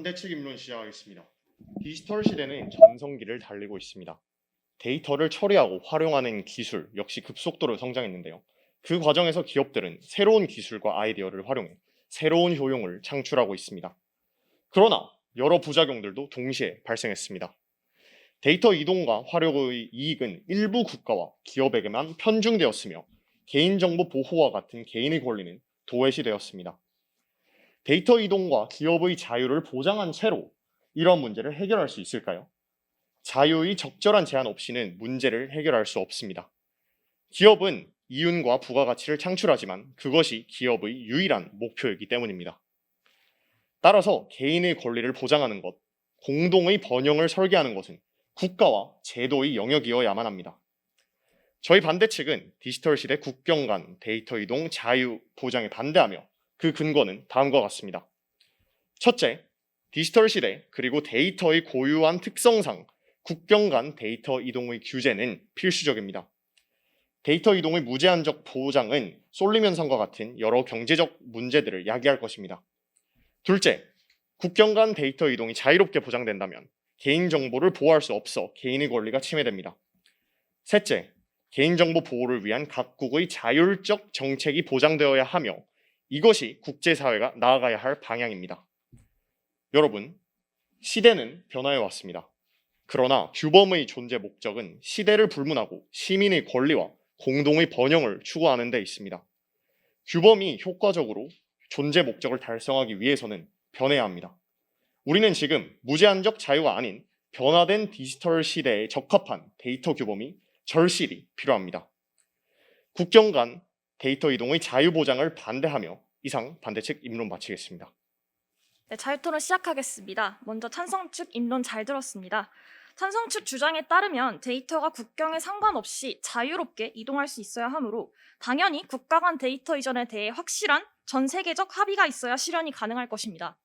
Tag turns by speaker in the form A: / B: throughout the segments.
A: 반대측 입론 시작하겠습니다. 디지털 시대는 전성기를 달리고 있습니다. 데이터를 처리하고 활용하는 기술 역시 급속도로 성장했는데요. 그 과정에서 기업들은 새로운 기술과 아이디어를 활용해 새로운 효용을 창출하고 있습니다. 그러나 여러 부작용들도 동시에 발생했습니다. 데이터 이동과 활용의 이익은 일부 국가와 기업에게만 편중되었으며 개인정보 보호와 같은 개인의 권리는 도외시되었습니다. 데이터 이동과 기업의 자유를 보장한 채로 이런 문제를 해결할 수 있을까요? 자유의 적절한 제한 없이는 문제를 해결할 수 없습니다. 기업은 이윤과 부가가치를 창출하지만 그것이 기업의 유일한 목표이기 때문입니다. 따라서 개인의 권리를 보장하는 것, 공동의 번영을 설계하는 것은 국가와 제도의 영역이어야만 합니다. 저희 반대측은 디지털 시대 국경 간 데이터 이동 자유 보장에 반대하며 그 근거는 다음과 같습니다. 첫째, 디지털 시대 그리고 데이터의 고유한 특성상 국경 간 데이터 이동의 규제는 필수적입니다. 데이터 이동의 무제한적 보장은 솔림 현상과 같은 여러 경제적 문제들을 야기할 것입니다. 둘째, 국경 간 데이터 이동이 자유롭게 보장된다면 개인정보를 보호할 수 없어 개인의 권리가 침해됩니다. 셋째, 개인정보 보호를 위한 각국의 자율적 정책이 보장되어야 하며 이것이 국제사회가 나아가야 할 방향입니다. 여러분, 시대는 변화해 왔습니다. 그러나 규범의 존재 목적은 시대를 불문하고 시민의 권리와 공동의 번영을 추구하는 데 있습니다. 규범이 효과적으로 존재 목적을 달성하기 위해서는 변해야 합니다. 우리는 지금 무제한적 자유가 아닌 변화된 디지털 시대에 적합한 데이터 규범이 절실히 필요합니다. 국경 간 데이터 이동의 자유 보장을 반대하며 이상 반대측 입론 마치겠습니다.
B: 네, 자유토론 시작하겠습니다. 먼저 찬성 측 입론 잘 들었습니다. 찬성 측 주장에 따르면 데이터가 국경에 상관없이 자유롭게 이동할 수 있어야 하므로 당연히 국가 간 데이터 이전에 대해 확실한 전 세계적 합의가 있어야 실현이 가능할 것입니다.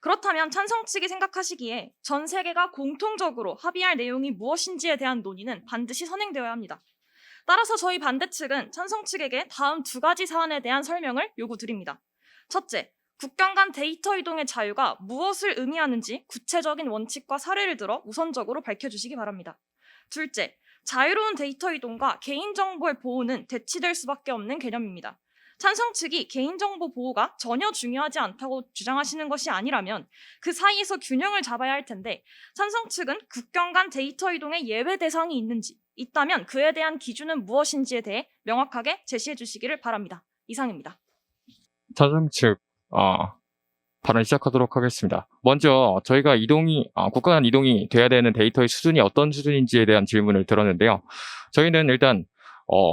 B: 그렇다면 찬성 측이 생각하시기에 전 세계가 공통적으로 합의할 내용이 무엇인지에 대한 논의는 반드시 선행되어야 합니다. 따라서 저희 반대 측은 찬성 측에게 다음 두 가지 사안에 대한 설명을 요구드립니다. 첫째, 국경 간 데이터 이동의 자유가 무엇을 의미하는지 구체적인 원칙과 사례를 들어 우선적으로 밝혀주시기 바랍니다. 둘째, 자유로운 데이터 이동과 개인정보의 보호는 대치될 수밖에 없는 개념입니다. 찬성 측이 개인정보 보호가 전혀 중요하지 않다고 주장하시는 것이 아니라면 그 사이에서 균형을 잡아야 할 텐데 찬성 측은 국경 간 데이터 이동의 예외 대상이 있는지 있다면 그에 대한 기준은 무엇인지에 대해 명확하게 제시해 주시기를 바랍니다. 이상입니다.
C: 찬성 측 발언 시작하도록 하겠습니다. 먼저 저희가 국가 간 이동이 돼야 되는 데이터의 수준이 어떤 수준인지에 대한 질문을 들었는데요. 저희는 일단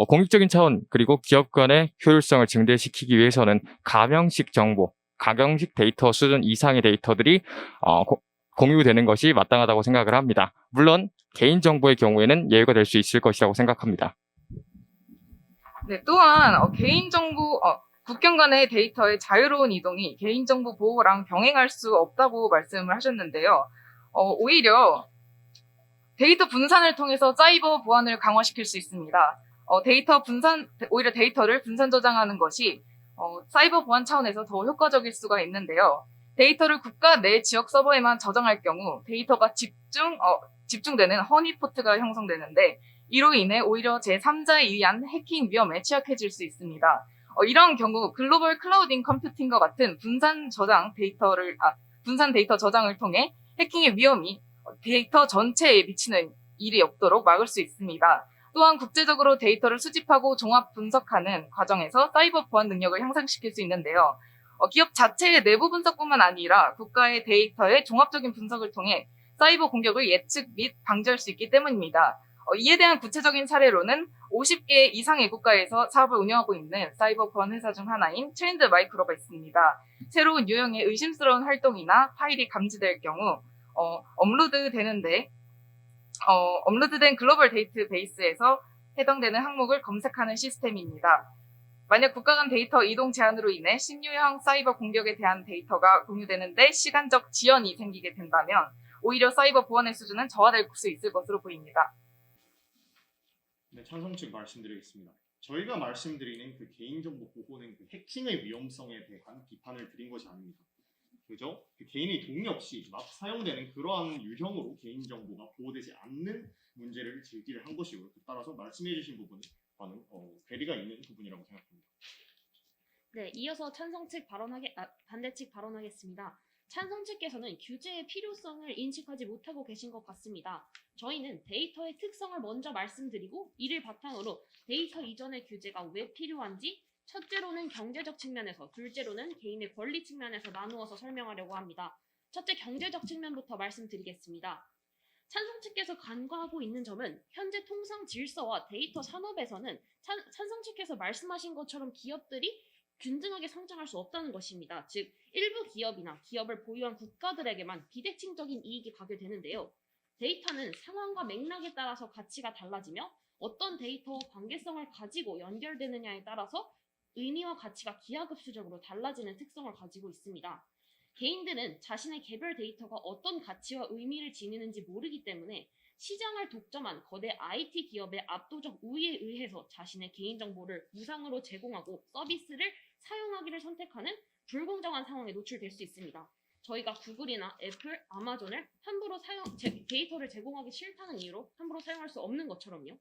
C: 공익적인 차원 그리고 기업 간의 효율성을 증대시키기 위해서는 가명식 데이터 수준 이상의 데이터들이 공유되는 것이 마땅하다고 생각을 합니다. 물론 개인정보의 경우에는 예외가 될 수 있을 것이라고 생각합니다.
D: 네, 또한 국경 간의 데이터의 자유로운 이동이 개인정보 보호랑 병행할 수 없다고 말씀을 하셨는데요. 오히려 데이터 분산을 통해서 사이버 보안을 강화시킬 수 있습니다. 오히려 데이터를 분산 저장하는 것이 사이버 보안 차원에서 더 효과적일 수가 있는데요. 데이터를 국가 내 지역 서버에만 저장할 경우 데이터가 집중되는 허니포트가 형성되는데 이로 인해 오히려 제3자에 의한 해킹 위험에 취약해질 수 있습니다. 이런 경우 글로벌 클라우딩 컴퓨팅과 같은 분산 데이터 저장을 통해 해킹의 위험이 데이터 전체에 미치는 일이 없도록 막을 수 있습니다. 또한 국제적으로 데이터를 수집하고 종합 분석하는 과정에서 사이버 보안 능력을 향상시킬 수 있는데요. 기업 자체의 내부 분석뿐만 아니라 국가의 데이터의 종합적인 분석을 통해 사이버 공격을 예측 및 방지할 수 있기 때문입니다. 이에 대한 구체적인 사례로는 50개 이상의 국가에서 사업을 운영하고 있는 사이버 보안 회사 중 하나인 트렌드 마이크로가 있습니다. 새로운 유형의 의심스러운 활동이나 파일이 감지될 경우 업로드된 글로벌 데이터베이스에서 해당되는 항목을 검색하는 시스템입니다. 만약 국가 간 데이터 이동 제한으로 인해 신유형 사이버 공격에 대한 데이터가 공유되는데 시간적 지연이 생기게 된다면 오히려 사이버 보안의 수준은 저하될 수 있을 것으로 보입니다.
A: 네, 찬성 측 말씀드리겠습니다. 저희가 말씀드리는 그 개인정보 보호는 그 해킹의 위험성에 대한 비판을 드린 것이 아닙니다. 그죠? 그 개인의 동의 없이 막 사용되는 그러한 유형으로 개인정보가 보호되지 않는 문제를 제기를 한 것이고요. 따라서 말씀해주신 부분은 괴리가 있는 부분이라고 생각합니다.
E: 네, 이어서 반대 측 발언하겠습니다. 찬성 측께서는 규제의 필요성을 인식하지 못하고 계신 것 같습니다. 저희는 데이터의 특성을 먼저 말씀드리고 이를 바탕으로 데이터 이전의 규제가 왜 필요한지 첫째로는 경제적 측면에서, 둘째로는 개인의 권리 측면에서 나누어서 설명하려고 합니다. 첫째, 경제적 측면부터 말씀드리겠습니다. 찬성 측께서 간과하고 있는 점은 현재 통상 질서와 데이터 산업에서는 찬성 측께서 말씀하신 것처럼 기업들이 균등하게 성장할 수 없다는 것입니다. 즉, 일부 기업이나 기업을 보유한 국가들에게만 비대칭적인 이익이 가게 되는데요. 데이터는 상황과 맥락에 따라서 가치가 달라지며 어떤 데이터와 관계성을 가지고 연결되느냐에 따라서 의미와 가치가 기하급수적으로 달라지는 특성을 가지고 있습니다. 개인들은 자신의 개별 데이터가 어떤 가치와 의미를 지니는지 모르기 때문에 시장을 독점한 거대 IT 기업의 압도적 우위에 의해서 자신의 개인정보를 무상으로 제공하고 서비스를 사용하기를 선택하는 불공정한 상황에 노출될 수 있습니다. 저희가 구글이나 애플, 아마존을 함부로 데이터를 제공하기 싫다는 이유로 함부로 사용할 수 없는 것처럼요.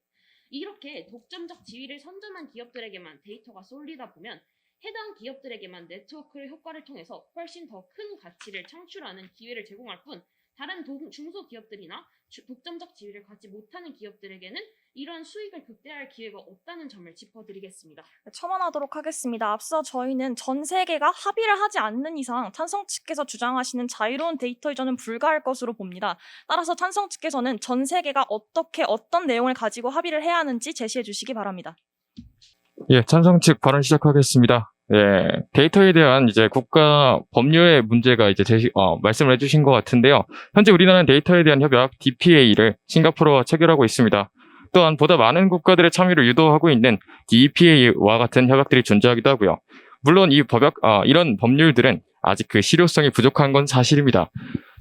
E: 이렇게 독점적 지위를 선점한 기업들에게만 데이터가 쏠리다 보면 해당 기업들에게만 네트워크의 효과를 통해서 훨씬 더 큰 가치를 창출하는 기회를 제공할 뿐 다른 중소기업들이나 독점적 지위를 갖지 못하는 기업들에게는 이러한 수익을 극대화할 기회가 없다는 점을 짚어드리겠습니다.
B: 네, 첨언하도록 하겠습니다. 앞서 저희는 전 세계가 합의를 하지 않는 이상 찬성 측께서 주장하시는 자유로운 데이터 이전은 불가할 것으로 봅니다. 따라서 찬성 측께서는 전 세계가 어떤 내용을 가지고 합의를 해야 하는지 제시해 주시기 바랍니다.
C: 예, 찬성 측 발언 시작하겠습니다. 예, 데이터에 대한 이제 국가 법률의 문제가 이제 말씀을 해주신 것 같은데요. 현재 우리나라는 데이터에 대한 협약 DPA를 싱가포르와 체결하고 있습니다. 또한 보다 많은 국가들의 참여를 유도하고 있는 DPA와 같은 협약들이 존재하기도 하고요. 물론 이런 법률들은 아직 그 실효성이 부족한 건 사실입니다.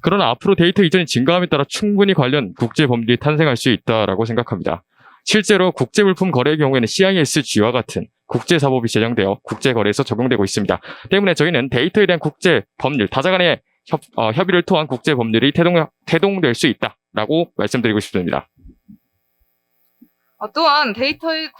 C: 그러나 앞으로 데이터 이전이 증가함에 따라 충분히 관련 국제 법률이 탄생할 수 있다라고 생각합니다. 실제로 국제물품 거래의 경우에는 CISG와 같은 국제사법이 제정되어 국제거래에서 적용되고 있습니다. 때문에 저희는 데이터에 대한 국제 법률, 다자 간의 협의를 통한 국제 법률이 태동될 수 있다라고 말씀드리고 싶습니다.
D: 또한 데이터의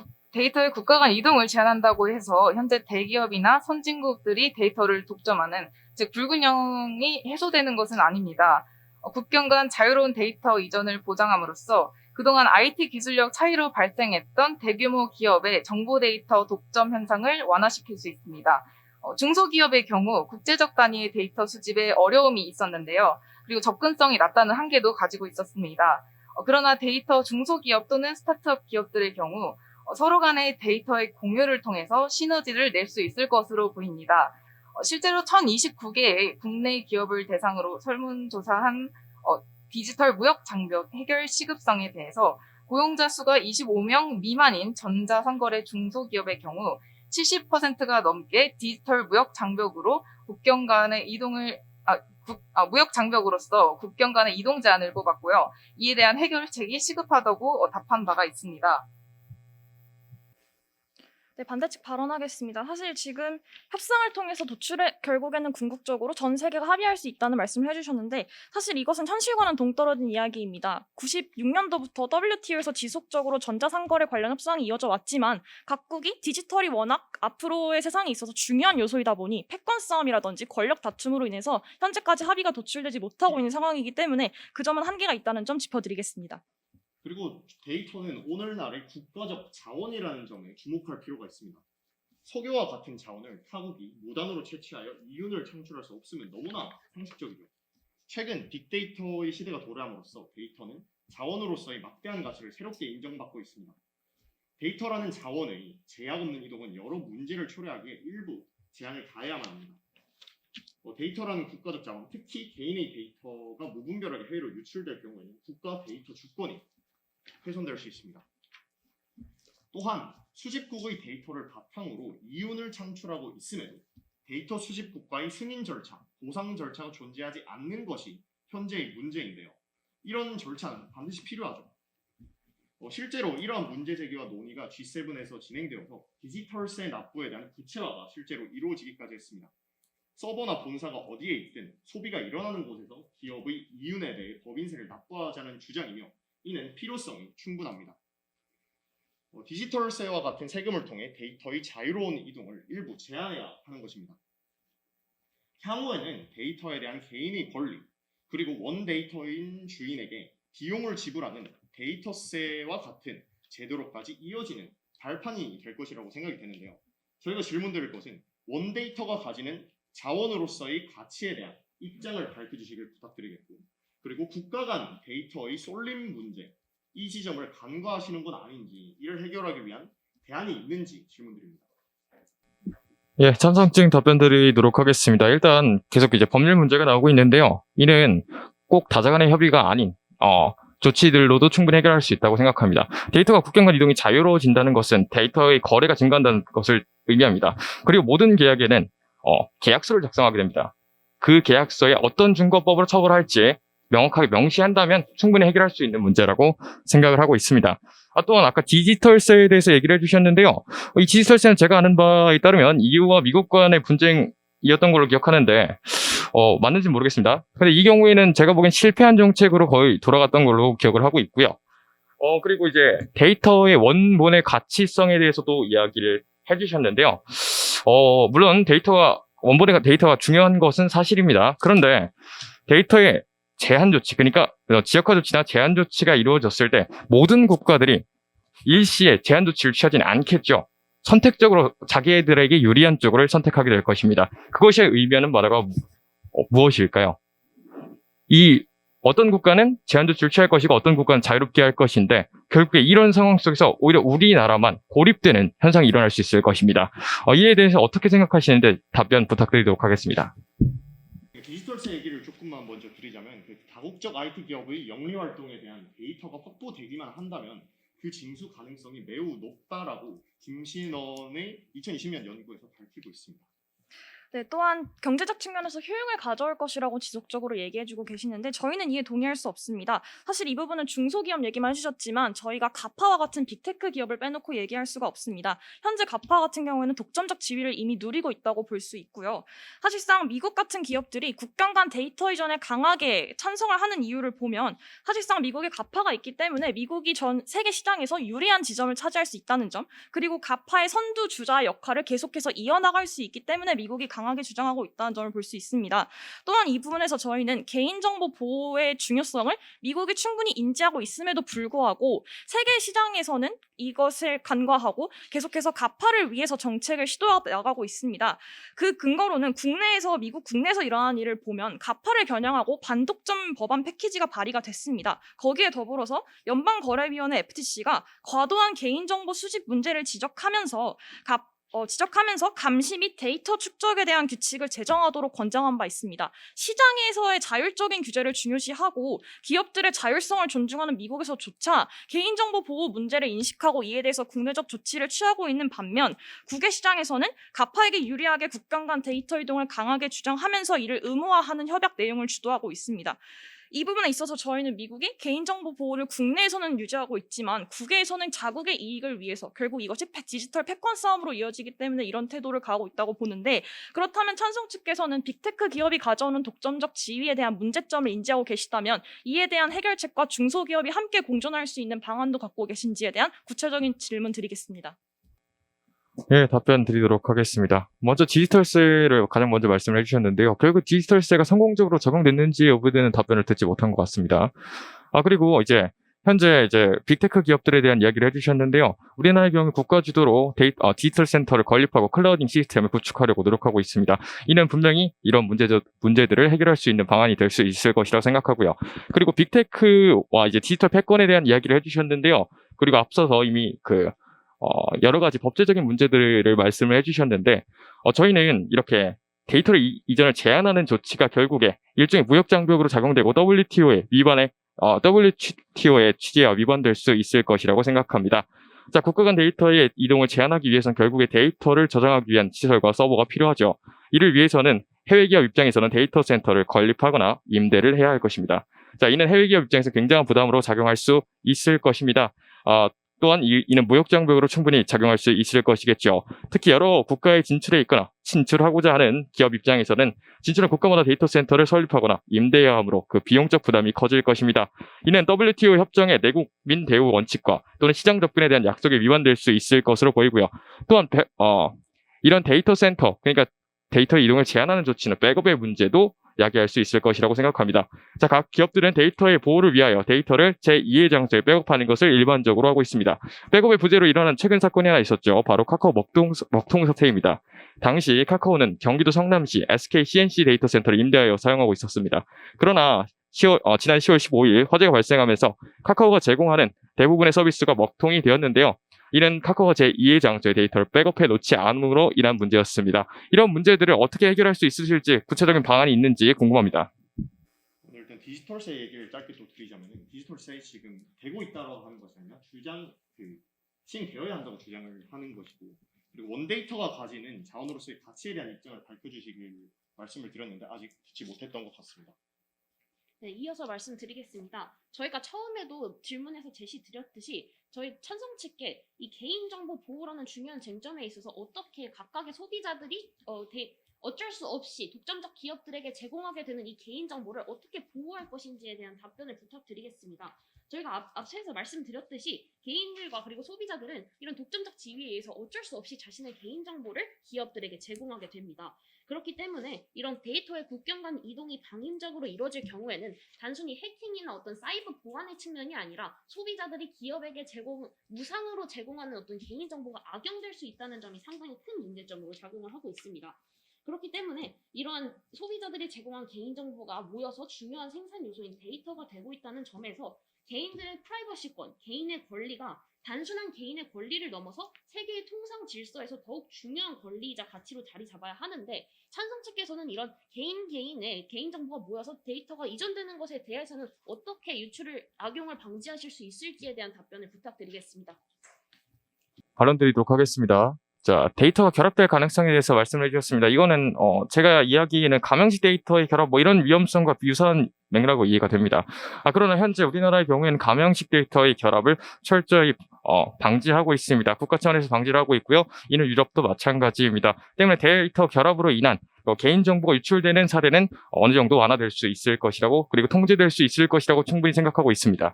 D: 국가 간 이동을 제한한다고 해서 현재 대기업이나 선진국들이 데이터를 독점하는, 즉 불균형이 해소되는 것은 아닙니다. 국경 간 자유로운 데이터 이전을 보장함으로써 그동안 IT 기술력 차이로 발생했던 대규모 기업의 정보 데이터 독점 현상을 완화시킬 수 있습니다. 중소기업의 경우 국제적 단위의 데이터 수집에 어려움이 있었는데요. 그리고 접근성이 낮다는 한계도 가지고 있었습니다. 그러나 데이터 중소기업 또는 스타트업 기업들의 경우 서로 간의 데이터의 공유를 통해서 시너지를 낼 수 있을 것으로 보입니다. 실제로 1029개의 국내 기업을 대상으로 설문조사한 디지털 무역 장벽 해결 시급성에 대해서 고용자 수가 25명 미만인 전자상거래 중소기업의 경우 70%가 넘게 디지털 무역 장벽으로 무역 장벽으로서 국경 간의 이동 제한을 뽑았고요. 이에 대한 해결책이 시급하다고 답한 바가 있습니다.
B: 네, 반대측 발언하겠습니다. 사실 지금 협상을 통해서 결국에는 궁극적으로 전 세계가 합의할 수 있다는 말씀을 해주셨는데 사실 이것은 현실과는 동떨어진 이야기입니다. 96년도부터 WTO에서 지속적으로 전자상거래 관련 협상이 이어져 왔지만 각국이 디지털이 워낙 앞으로의 세상에 있어서 중요한 요소이다 보니 패권 싸움이라든지 권력 다툼으로 인해서 현재까지 합의가 도출되지 못하고 있는 상황이기 때문에 그 점은 한계가 있다는 점 짚어드리겠습니다.
A: 그리고 데이터는 오늘날의 국가적 자원이라는 점에 주목할 필요가 있습니다. 석유와 같은 자원을 타국이 무단으로 채취하여 이윤을 창출할 수 없으면 너무나 상식적이죠. 최근 빅데이터의 시대가 도래함으로써 데이터는 자원으로서의 막대한 가치를 새롭게 인정받고 있습니다. 데이터라는 자원의 제약 없는 이동은 여러 문제를 초래하기에 일부 제한을 가해야만 합니다. 데이터라는 국가적 자원, 특히 개인의 데이터가 무분별하게 해외로 유출될 경우에는 국가 데이터 주권이 훼손될 수 있습니다. 또한 수집국의 데이터를 바탕으로 이윤을 창출하고 있음에도 데이터 수집국과의 승인 절차, 보상 절차가 존재하지 않는 것이 현재의 문제인데요. 이런 절차는 반드시 필요하죠. 실제로 이러한 문제 제기와 논의가 G7에서 진행되어서 디지털세 납부에 대한 구체화가 실제로 이루어지기까지 했습니다. 서버나 본사가 어디에 있든 소비가 일어나는 곳에서 기업의 이윤에 대해 법인세를 납부하자는 주장이며 이는 필요성이 충분합니다. 디지털세와 같은 세금을 통해 데이터의 자유로운 이동을 일부 제한해야 하는 것입니다. 향후에는 데이터에 대한 개인의 권리 그리고 원 데이터인 주인에게 비용을 지불하는 데이터세와 같은 제도로까지 이어지는 발판이 될 것이라고 생각이 되는데요. 저희가 질문드릴 것은 원 데이터가 가지는 자원으로서의 가치에 대한 입장을 밝혀주시길 부탁드리겠고, 그리고 국가 간 데이터의 쏠림 문제, 이 지점을 간과하시는 건 아닌지, 이를 해결하기 위한 대안이 있는지 질문드립니다.
C: 예, 찬성증 답변 드리도록 하겠습니다. 일단 계속 이제 법률 문제가 나오고 있는데요. 이는 꼭 다자 간의 협의가 아닌 조치들로도 충분히 해결할 수 있다고 생각합니다. 데이터가 국경 간 이동이 자유로워진다는 것은 데이터의 거래가 증가한다는 것을 의미합니다. 그리고 모든 계약에는 계약서를 작성하게 됩니다. 그 계약서에 어떤 증거법으로 처벌할지 명확하게 명시한다면 충분히 해결할 수 있는 문제라고 생각을 하고 있습니다. 또한 아까 디지털세에 대해서 얘기를 해주셨는데요. 이 디지털세는 제가 아는 바에 따르면 EU와 미국 간의 분쟁이었던 걸로 기억하는데 맞는지 모르겠습니다. 근데 이 경우에는 제가 보기엔 실패한 정책으로 거의 돌아갔던 걸로 기억을 하고 있고요. 그리고 이제 데이터의 원본의 가치성에 대해서도 이야기를 해주셨는데요. 물론 원본의 데이터가 중요한 것은 사실입니다. 그런데 데이터의 제한 조치, 그러니까 지역화 조치나 제한 조치가 이루어졌을 때 모든 국가들이 일시에 제한 조치를 취하지는 않겠죠. 선택적으로 자기들에게 유리한 쪽을 선택하게 될 것입니다. 그것이 의미하는 바가 무엇일까요? 어떤 국가는 제한 조치를 취할 것이고 어떤 국가는 자유롭게 할 것인데 결국에 이런 상황 속에서 오히려 우리나라만 고립되는 현상이 일어날 수 있을 것입니다. 이에 대해서 어떻게 생각하시는데 답변 부탁드리도록 하겠습니다.
A: 디지털세 얘기를 조금만 먼저 드리자면 다국적 IT 기업의 영리 활동에 대한 데이터가 확보되기만 한다면 그 징수 가능성이 매우 높다라고 김신원의 2020년 연구에서 밝히고 있습니다.
B: 네, 또한 경제적 측면에서 효용을 가져올 것이라고 지속적으로 얘기해주고 계시는데 저희는 이에 동의할 수 없습니다. 사실 이 부분은 중소기업 얘기만 해주셨지만 저희가 가파와 같은 빅테크 기업을 빼놓고 얘기할 수가 없습니다. 현재 가파 같은 경우에는 독점적 지위를 이미 누리고 있다고 볼 수 있고요. 사실상 미국 같은 기업들이 국경 간 데이터 이전에 강하게 찬성을 하는 이유를 보면 사실상 미국에 가파가 있기 때문에 미국이 전 세계 시장에서 유리한 지점을 차지할 수 있다는 점, 그리고 가파의 선두주자 역할을 계속해서 이어나갈 수 있기 때문에 미국이 강하게 주장하고 있다는 점을 볼 수 있습니다. 또한 이 부분에서 저희는 개인정보 보호의 중요성을 미국이 충분히 인지하고 있음에도 불구하고 세계 시장에서는 이것을 간과하고 계속해서 가파를 위해서 정책을 시도해 나가고 있습니다. 그 근거로는 미국 국내에서 일어나는 일을 보면 가파를 겨냥하고 반독점 법안 패키지가 발의가 됐습니다. 거기에 더불어서 연방거래위원회 FTC가 과도한 개인정보 수집 문제를 지적하면서 감시 및 데이터 축적에 대한 규칙을 제정하도록 권장한 바 있습니다. 시장에서의 자율적인 규제를 중요시하고 기업들의 자율성을 존중하는 미국에서조차 개인정보 보호 문제를 인식하고 이에 대해서 국내적 조치를 취하고 있는 반면 국외 시장에서는 가파에게 유리하게 국경 간 데이터 이동을 강하게 주장하면서 이를 의무화하는 협약 내용을 주도하고 있습니다. 이 부분에 있어서 저희는 미국이 개인정보 보호를 국내에서는 유지하고 있지만 국외에서는 자국의 이익을 위해서 결국 이것이 디지털 패권 싸움으로 이어지기 때문에 이런 태도를 가하고 있다고 보는데, 그렇다면 찬성 측께서는 빅테크 기업이 가져오는 독점적 지위에 대한 문제점을 인지하고 계시다면 이에 대한 해결책과 중소기업이 함께 공존할 수 있는 방안도 갖고 계신지에 대한 구체적인 질문 드리겠습니다.
C: 예, 답변 드리도록 하겠습니다. 먼저 디지털세를 가장 먼저 말씀을 해주셨는데요. 결국 디지털세가 성공적으로 적용됐는지 여부에 대한 답변을 듣지 못한 것 같습니다. 그리고 현재 빅테크 기업들에 대한 이야기를 해주셨는데요. 우리나라의 경우 국가 주도로 디지털 센터를 건립하고 클라우딩 시스템을 구축하려고 노력하고 있습니다. 이는 분명히 이런 문제들을 해결할 수 있는 방안이 될 수 있을 것이라고 생각하고요. 그리고 빅테크와 디지털 패권에 대한 이야기를 해주셨는데요. 그리고 앞서서 이미 여러 가지 법제적인 문제들을 말씀을 해주셨는데, 저희는 이렇게 데이터를 이전을 제한하는 조치가 결국에 일종의 무역장벽으로 작용되고 WTO의 취지와 위반될 수 있을 것이라고 생각합니다. 자, 국가 간 데이터의 이동을 제한하기 위해서는 결국에 데이터를 저장하기 위한 시설과 서버가 필요하죠. 이를 위해서는 해외 기업 입장에서는 데이터 센터를 건립하거나 임대를 해야 할 것입니다. 자, 이는 해외 기업 입장에서 굉장한 부담으로 작용할 수 있을 것입니다. 또한 이는 무역장벽으로 충분히 작용할 수 있을 것이겠죠. 특히 여러 국가에 진출해 있거나 진출하고자 하는 기업 입장에서는 진출한 국가마다 데이터 센터를 설립하거나 임대해야 하므로 그 비용적 부담이 커질 것입니다. 이는 WTO 협정의 내국민 대우 원칙과 또는 시장 접근에 대한 약속에 위반될 수 있을 것으로 보이고요. 또한 이런 데이터 센터, 그러니까 데이터 이동을 제한하는 조치는 백업의 문제도 야기할 수 있을 것이라고 생각합니다. 자, 각 기업들은 데이터의 보호를 위하여 데이터를 제2의 장소에 백업하는 것을 일반적으로 하고 있습니다. 백업의 부재로 일어난 최근 사건이 하나 있었죠. 바로 카카오 먹통 사태입니다. 당시 카카오는 경기도 성남시 SK CNC 데이터 센터를 임대하여 사용하고 있었습니다. 그러나 지난 10월 15일 화재가 발생하면서 카카오가 제공하는 대부분의 서비스가 먹통이 되었는데요. 이는 카카오가 제2의 장소에 데이터를 백업해 놓지 않음으로 인한 문제였습니다. 이런 문제들을 어떻게 해결할 수 있으실지 구체적인 방안이 있는지 궁금합니다.
A: 일단 디지털세 얘기를 짧게 또 드리자면 디지털세 지금 되고 있다라고 하는 것이 아니라 시행되어야 한다고 주장을 하는 것이고, 그리고 원데이터가 가지는 자원으로서의 가치에 대한 입장을 밝혀주시길 말씀을 드렸는데 아직 듣지 못했던 것 같습니다.
E: 네, 이어서 말씀드리겠습니다. 저희가 처음에도 질문에서 제시드렸듯이 저희 찬성 측께 이 개인정보 보호라는 중요한 쟁점에 있어서 어떻게 각각의 소비자들이 어쩔 수 없이 독점적 기업들에게 제공하게 되는 이 개인정보를 어떻게 보호할 것인지에 대한 답변을 부탁드리겠습니다. 저희가 앞서서 말씀드렸듯이 개인들과 그리고 소비자들은 이런 독점적 지위에 의해서 어쩔 수 없이 자신의 개인정보를 기업들에게 제공하게 됩니다. 그렇기 때문에 이런 데이터의 국경 간 이동이 방임적으로 이루어질 경우에는 단순히 해킹이나 어떤 사이버 보안의 측면이 아니라 소비자들이 기업에게 무상으로 제공하는 어떤 개인정보가 악용될 수 있다는 점이 상당히 큰 문제점으로 작용을 하고 있습니다. 그렇기 때문에 이러한 소비자들이 제공한 개인정보가 모여서 중요한 생산 요소인 데이터가 되고 있다는 점에서 개인들의 프라이버시권, 개인의 권리가 단순한 개인의 권리를 넘어서 세계의 통상 질서에서 더욱 중요한 권리이자 가치로 자리 잡아야 하는데, 찬성 측에서는 이런 개인의 개인정보가 모여서 데이터가 이전되는 것에 대해서는 어떻게 악용을 방지하실 수 있을지에 대한 답변을 부탁드리겠습니다.
C: 발언 드리도록 하겠습니다. 자, 데이터가 결합될 가능성에 대해서 말씀을 해주셨습니다. 이거는 제가 이야기는 가명식 데이터의 결합 이런 위험성과 유사한 맥락으로 이해가 됩니다. 그러나 현재 우리나라의 경우에는 가명식 데이터의 결합을 철저히 방지하고 있습니다. 국가 차원에서 방지를 하고 있고요. 이는 유럽도 마찬가지입니다. 때문에 데이터 결합으로 인한 개인정보가 유출되는 사례는 어느 정도 완화될 수 있을 것이라고, 그리고 통제될 수 있을 것이라고 충분히 생각하고 있습니다.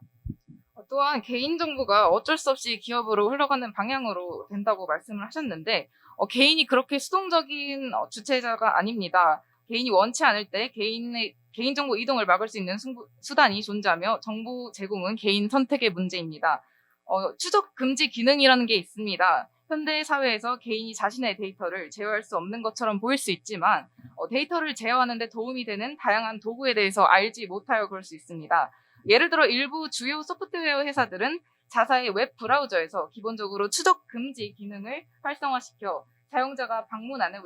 D: 또한 개인정보가 어쩔 수 없이 기업으로 흘러가는 방향으로 된다고 말씀을 하셨는데, 개인이 그렇게 수동적인 주체자가 아닙니다. 개인이 원치 않을 때 개인정보 이동을 막을 수 있는 수단이 존재하며 정보 제공은 개인 선택의 문제입니다. 추적 금지 기능이라는 게 있습니다. 현대 사회에서 개인이 자신의 데이터를 제어할 수 없는 것처럼 보일 수 있지만 데이터를 제어하는 데 도움이 되는 다양한 도구에 대해서 알지 못하여 그럴 수 있습니다. 예를 들어 일부 주요 소프트웨어 회사들은 자사의 웹 브라우저에서 기본적으로 추적 금지 기능을 활성화시켜 사용자가 방문하는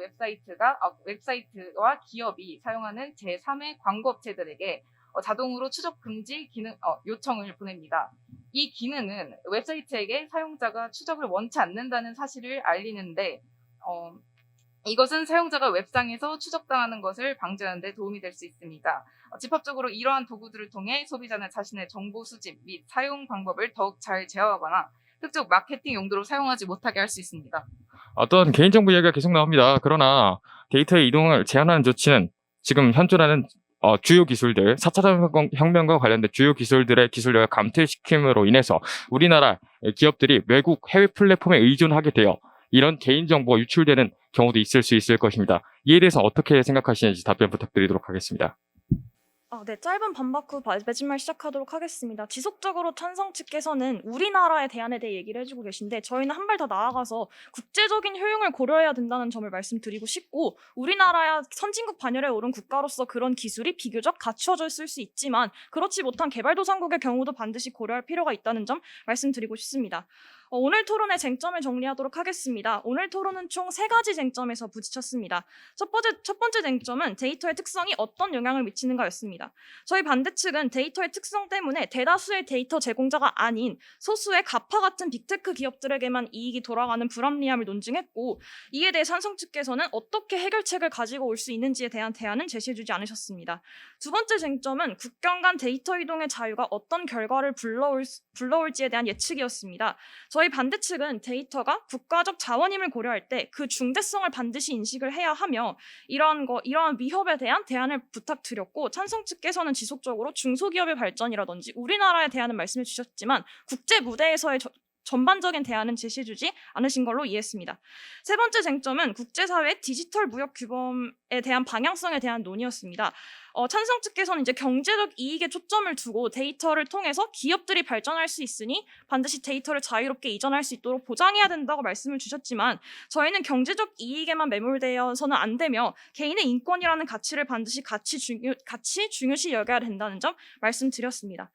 D: 웹사이트와 기업이 사용하는 제3의 광고업체들에게 자동으로 추적 금지 기능 요청을 보냅니다. 이 기능은 웹사이트에게 사용자가 추적을 원치 않는다는 사실을 알리는데 이것은 사용자가 웹상에서 추적당하는 것을 방지하는 데 도움이 될 수 있습니다. 집합적으로 이러한 도구들을 통해 소비자는 자신의 정보 수집 및 사용 방법을 더욱 잘 제어하거나 특정 마케팅 용도로 사용하지 못하게 할 수 있습니다.
C: 어떤 개인정보 이야기가 계속 나옵니다. 그러나 데이터의 이동을 제한하는 조치는 지금 현존하는 주요 기술들, 4차 혁명과 관련된 주요 기술들의 기술력을 감퇴시킴으로 인해서 우리나라 기업들이 외국 해외 플랫폼에 의존하게 되어 이런 개인정보가 유출되는 경우도 있을 수 있을 것입니다. 이에 대해서 어떻게 생각하시는지 답변 부탁드리도록 하겠습니다.
B: 네, 짧은 반박 후 마지막 시작하도록 하겠습니다. 지속적으로 찬성 측께서는 우리나라의 대안에 대해 얘기를 해주고 계신데 저희는 한 발 더 나아가서 국제적인 효용을 고려해야 된다는 점을 말씀드리고 싶고, 우리나라야 선진국 반열에 오른 국가로서 그런 기술이 비교적 갖추어져 있을 수 있지만 그렇지 못한 개발도상국의 경우도 반드시 고려할 필요가 있다는 점 말씀드리고 싶습니다. 오늘 토론의 쟁점을 정리하도록 하겠습니다. 오늘 토론은 총 3가지 쟁점에서 부딪혔습니다. 첫 번째 쟁점은 데이터의 특성이 어떤 영향을 미치는가였습니다. 저희 반대 측은 데이터의 특성 때문에 대다수의 데이터 제공자가 아닌 소수의 가파 같은 빅테크 기업들에게만 이익이 돌아가는 불합리함을 논증했고, 이에 대해 찬성 측께서는 어떻게 해결책을 가지고 올 수 있는지에 대한 대안은 제시해주지 않으셨습니다. 두 번째 쟁점은 국경 간 데이터 이동의 자유가 어떤 결과를 불러올지에 대한 예측이었습니다. 저희 반대 측은 데이터가 국가적 자원임을 고려할 때 그 중대성을 반드시 인식을 해야 하며 이러한 위협에 대한 대안을 부탁드렸고, 찬성 측께서는 지속적으로 중소기업의 발전이라든지 우리나라에 대한 말씀해 주셨지만 국제 무대에서의 전반적인 대안은 제시해주지 않으신 걸로 이해했습니다. 세 번째 쟁점은 국제사회의 디지털 무역 규범에 대한 방향성에 대한 논의였습니다. 찬성 측께서는 이제 경제적 이익에 초점을 두고 데이터를 통해서 기업들이 발전할 수 있으니 반드시 데이터를 자유롭게 이전할 수 있도록 보장해야 된다고 말씀을 주셨지만, 저희는 경제적 이익에만 매몰되어서는 안 되며 개인의 인권이라는 가치를 반드시 같이 중요시 여겨야 된다는 점 말씀드렸습니다.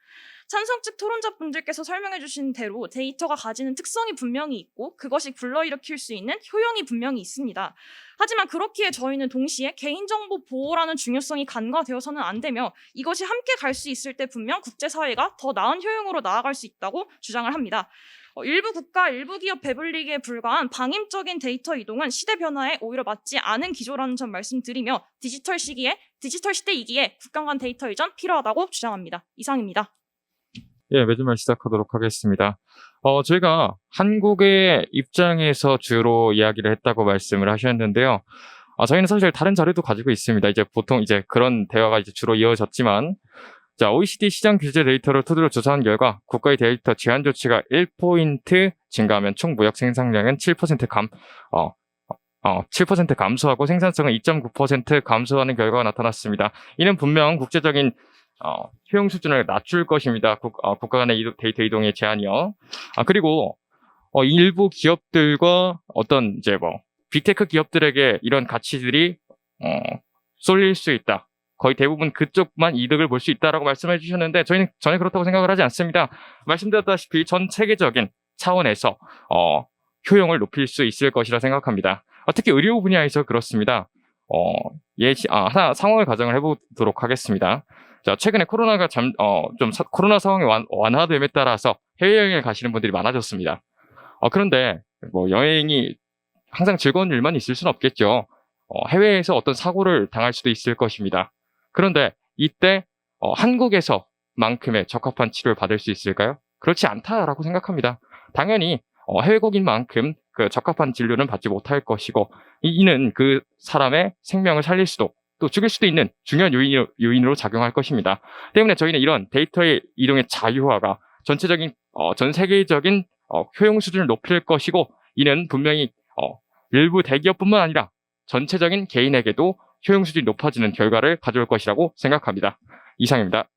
B: 찬성 측 토론자분들께서 설명해 주신 대로 데이터가 가지는 특성이 분명히 있고 그것이 불러일으킬 수 있는 효용이 분명히 있습니다. 하지만 그렇기에 저희는 동시에 개인정보 보호라는 중요성이 간과되어서는 안 되며 이것이 함께 갈 수 있을 때 분명 국제사회가 더 나은 효용으로 나아갈 수 있다고 주장을 합니다. 일부 국가, 일부 기업 배불리기에 불과한 방임적인 데이터 이동은 시대 변화에 오히려 맞지 않은 기조라는 점 말씀드리며 디지털 시대이기에 국경 간 데이터 이전 필요하다고 주장합니다. 이상입니다.
C: 예, 매주말 시작하도록 하겠습니다. 저희가 한국의 입장에서 주로 이야기를 했다고 말씀을 하셨는데요. 저희는 사실 다른 자료도 가지고 있습니다. 이제 보통 이제 그런 대화가 이제 주로 이어졌지만, 자, OECD 시장 규제 데이터를 토대로 조사한 결과 국가의 데이터 제한 조치가 1포인트 증가하면 총 무역 생산량은 7% 7% 감소하고 생산성은 2.9% 감소하는 결과가 나타났습니다. 이는 분명 국제적인 효용 수준을 낮출 것입니다. 국가 간의 데이터 이동의 제한이요. 그리고 일부 기업들과 어떤 이제 빅테크 기업들에게 이런 가치들이 쏠릴 수 있다. 거의 대부분 그쪽만 이득을 볼 수 있다라고 말씀해 주셨는데 저희는 전혀 그렇다고 생각을 하지 않습니다. 말씀드렸다시피 전 세계적인 차원에서 효용을 높일 수 있을 것이라 생각합니다. 특히 의료 분야에서 그렇습니다. 하나 상황을 가정을 해보도록 하겠습니다. 자, 최근에 코로나가 코로나 상황이 완화됨에 따라서 해외여행을 가시는 분들이 많아졌습니다. 그런데 여행이 항상 즐거운 일만 있을 수는 없겠죠. 해외에서 어떤 사고를 당할 수도 있을 것입니다. 그런데 이때 한국에서만큼의 적합한 치료를 받을 수 있을까요? 그렇지 않다라고 생각합니다. 당연히 해외국인만큼 그 적합한 진료는 받지 못할 것이고, 이는 그 사람의 생명을 살릴 수도 또 죽일 수도 있는 중요한 요인으로 작용할 것입니다. 때문에 저희는 이런 데이터의 이동의 자유화가 전 세계적인 효용 수준을 높일 것이고, 이는 분명히 일부 대기업뿐만 아니라 전체적인 개인에게도 효용 수준이 높아지는 결과를 가져올 것이라고 생각합니다. 이상입니다.